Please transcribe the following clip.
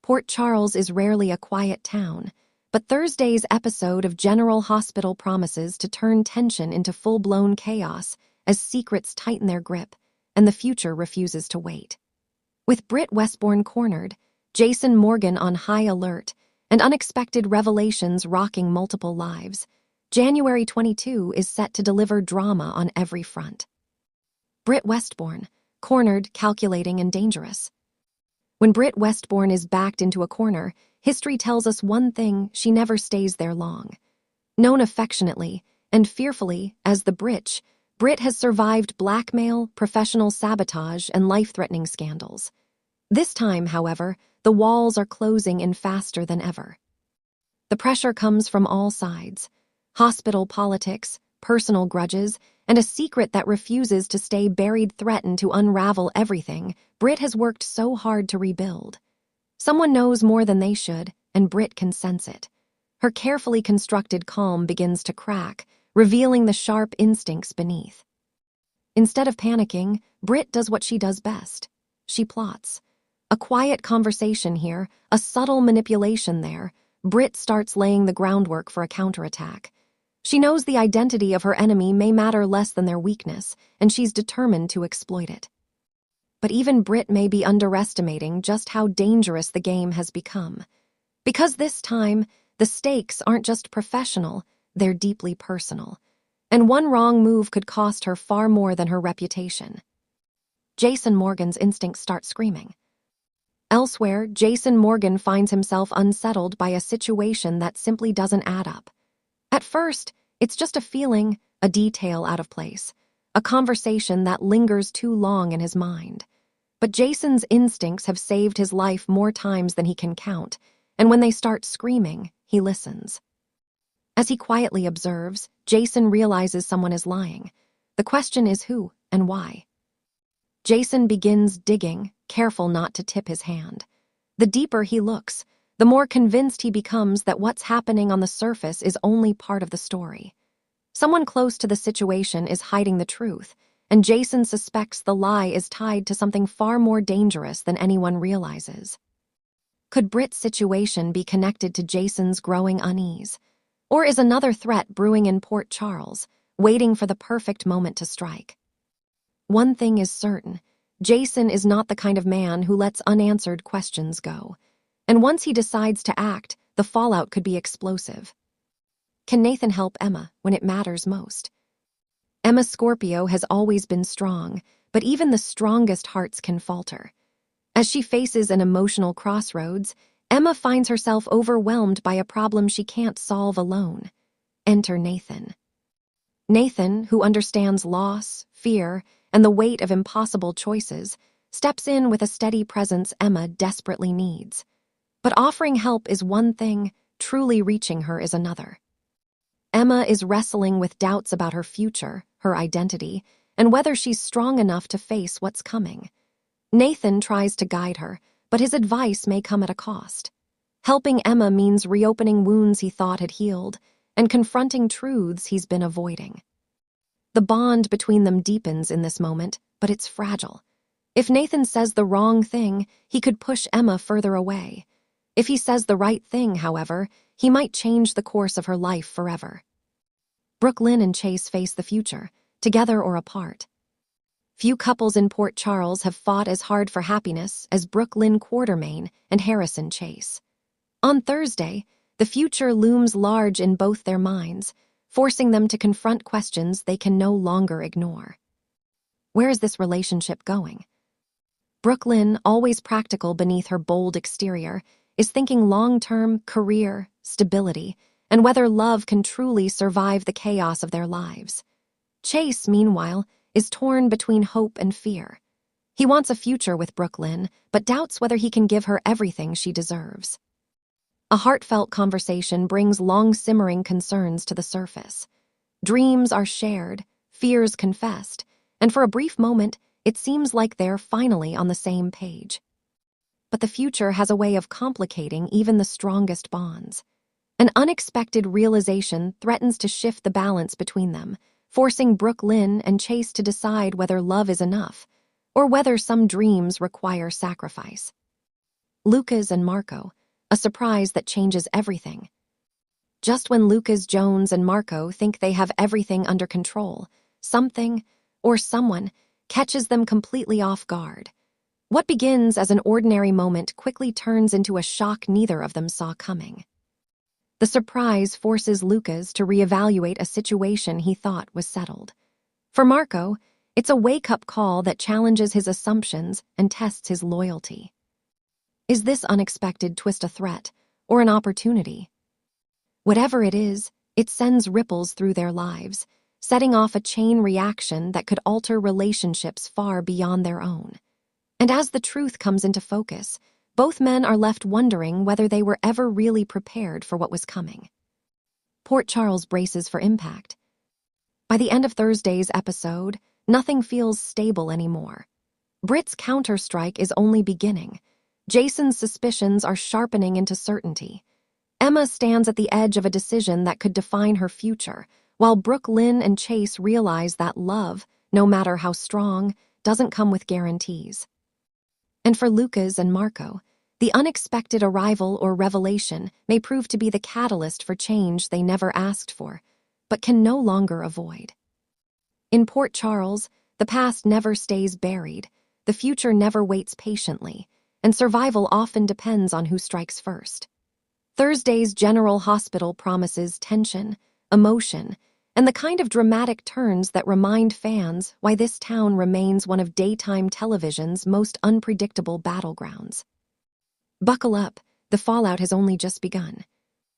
Port Charles is rarely a quiet town, but Thursday's episode of General Hospital promises to turn tension into full-blown chaos as secrets tighten their grip and the future refuses to wait. With Britt Westbourne cornered, Jason Morgan on high alert, and unexpected revelations rocking multiple lives, January 22 is set to deliver drama on every front. Britt Westbourne, cornered, calculating, and dangerous. When Britt Westbourne is backed into a corner, history tells us one thing: she never stays there long. Known affectionately and fearfully as the Britch, Britt has survived blackmail, professional sabotage, and life-threatening scandals. This time, however, the walls are closing in faster than ever. The pressure comes from all sides: hospital politics, personal grudges, and a secret that refuses to stay buried threaten to unravel everything Britt has worked so hard to rebuild. Someone knows more than they should, and Britt can sense it. Her carefully constructed calm begins to crack, revealing the sharp instincts beneath. Instead of panicking, Britt does what she does best. She plots. A quiet conversation here, a subtle manipulation there. Britt starts laying the groundwork for a counterattack. She knows the identity of her enemy may matter less than their weakness, and she's determined to exploit it. But even Britt may be underestimating just how dangerous the game has become. Because this time, the stakes aren't just professional, they're deeply personal. And one wrong move could cost her far more than her reputation. Jason Morgan's instincts start screaming. Elsewhere, Jason Morgan finds himself unsettled by a situation that simply doesn't add up. At first, it's just a feeling, a detail out of place, a conversation that lingers too long in his mind. But Jason's instincts have saved his life more times than he can count, and when they start screaming, he listens. As he quietly observes, Jason realizes someone is lying. The question is who and why. Jason begins digging, careful not to tip his hand. The deeper he looks, the more convinced he becomes that what's happening on the surface is only part of the story. Someone close to the situation is hiding the truth, and Jason suspects the lie is tied to something far more dangerous than anyone realizes. Could Britt's situation be connected to Jason's growing unease? Or is another threat brewing in Port Charles, waiting for the perfect moment to strike? One thing is certain: Jason is not the kind of man who lets unanswered questions go. And once he decides to act, the fallout could be explosive. Can Nathan help Emma when it matters most? Emma Scorpio has always been strong, but even the strongest hearts can falter. As she faces an emotional crossroads, Emma finds herself overwhelmed by a problem she can't solve alone. Enter Nathan. Nathan, who understands loss, fear, and the weight of impossible choices, steps in with a steady presence Emma desperately needs. But offering help is one thing, truly reaching her is another. Emma is wrestling with doubts about her future, her identity, and whether she's strong enough to face what's coming. Nathan tries to guide her, but his advice may come at a cost. Helping Emma means reopening wounds he thought had healed, and confronting truths he's been avoiding. The bond between them deepens in this moment, but it's fragile. If Nathan says the wrong thing, he could push Emma further away. If he says the right thing, however, he might change the course of her life forever. Brooklyn and Chase face the future, together or apart. Few couples in Port Charles have fought as hard for happiness as Brooklyn Quartermain and Harrison Chase. On Thursday, the future looms large in both their minds, forcing them to confront questions they can no longer ignore. Where is this relationship going? Brooklyn, always practical beneath her bold exterior, is thinking long-term career, stability, and whether love can truly survive the chaos of their lives. Chase, meanwhile, is torn between hope and fear. He wants a future with Brooklyn, but doubts whether he can give her everything she deserves. A heartfelt conversation brings long-simmering concerns to the surface. Dreams are shared, fears confessed, and for a brief moment, it seems like they're finally on the same page. But the future has a way of complicating even the strongest bonds. An unexpected realization threatens to shift the balance between them, forcing Brooklyn and Chase to decide whether love is enough, or whether some dreams require sacrifice. Lucas and Marco, a surprise that changes everything. Just when Lucas, Jones, and Marco think they have everything under control, something, or someone, catches them completely off guard. What begins as an ordinary moment quickly turns into a shock neither of them saw coming. The surprise forces Lucas to reevaluate a situation he thought was settled. For Marco, it's a wake-up call that challenges his assumptions and tests his loyalty. Is this unexpected twist a threat or an opportunity? Whatever it is, it sends ripples through their lives, setting off a chain reaction that could alter relationships far beyond their own. And as the truth comes into focus, both men are left wondering whether they were ever really prepared for what was coming. Port Charles braces for impact. By the end of Thursday's episode, nothing feels stable anymore. Britt's counterstrike is only beginning. Jason's suspicions are sharpening into certainty. Emma stands at the edge of a decision that could define her future, while Brooke, Lynn, and Chase realize that love, no matter how strong, doesn't come with guarantees. And for Lucas and Marco, the unexpected arrival or revelation may prove to be the catalyst for change they never asked for, but can no longer avoid. In Port Charles, the past never stays buried, the future never waits patiently, and survival often depends on who strikes first. Thursday's General Hospital promises tension, emotion, and the kind of dramatic turns that remind fans why this town remains one of daytime television's most unpredictable battlegrounds. Buckle up, the fallout has only just begun.